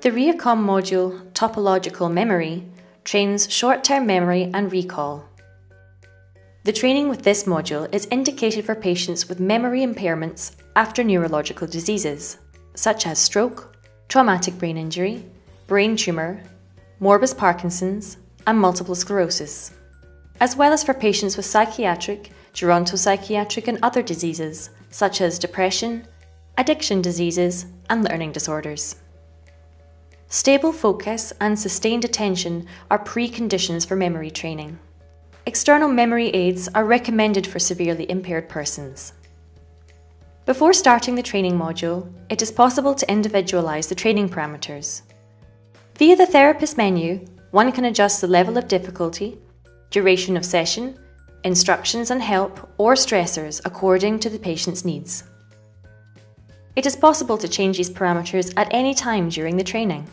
The REACOM module, Topological Memory, trains short-term memory and recall. The training with this module is indicated for patients with memory impairments after neurological diseases, such as stroke, traumatic brain injury, brain tumour, morbus Parkinson's, and multiple sclerosis, as well as for patients with psychiatric, gerontopsychiatric and other diseases, such as depression, addiction diseases, and learning disorders. Stable focus and sustained attention are preconditions for memory training. External memory aids are recommended for severely impaired persons. Before starting the training module, it is possible to individualize the training parameters. Via the therapist menu, one can adjust the level of difficulty, duration of session, instructions and help, or stressors according to the patient's needs. It is possible to change these parameters at any time during the training.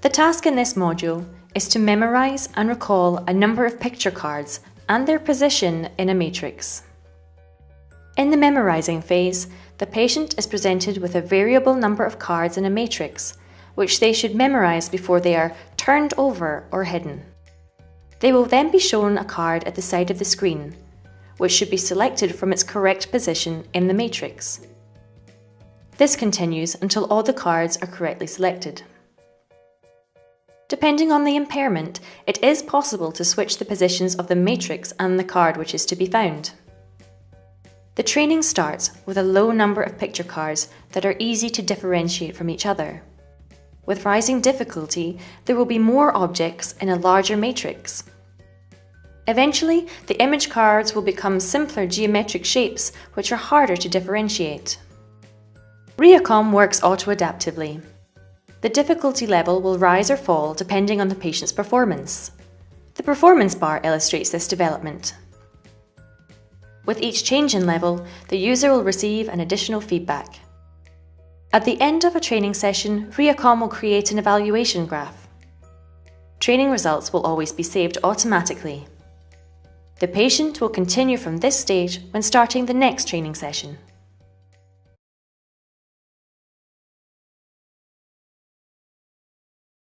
The task in this module is to memorize and recall a number of picture cards and their position in a matrix. In the memorizing phase, the patient is presented with a variable number of cards in a matrix, which they should memorize before they are turned over or hidden. They will then be shown a card at the side of the screen, which should be selected from its correct position in the matrix. This continues until all the cards are correctly selected. Depending on the impairment, it is possible to switch the positions of the matrix and the card which is to be found. The training starts with a low number of picture cards that are easy to differentiate from each other. With rising difficulty, there will be more objects in a larger matrix. Eventually, the image cards will become simpler geometric shapes which are harder to differentiate. REACOM works auto-adaptively. The difficulty level will rise or fall depending on the patient's performance. The performance bar illustrates this development. With each change in level, the user will receive an additional feedback. At the end of a training session, REACOM will create an evaluation graph. Training results will always be saved automatically. The patient will continue from this stage when starting the next training session.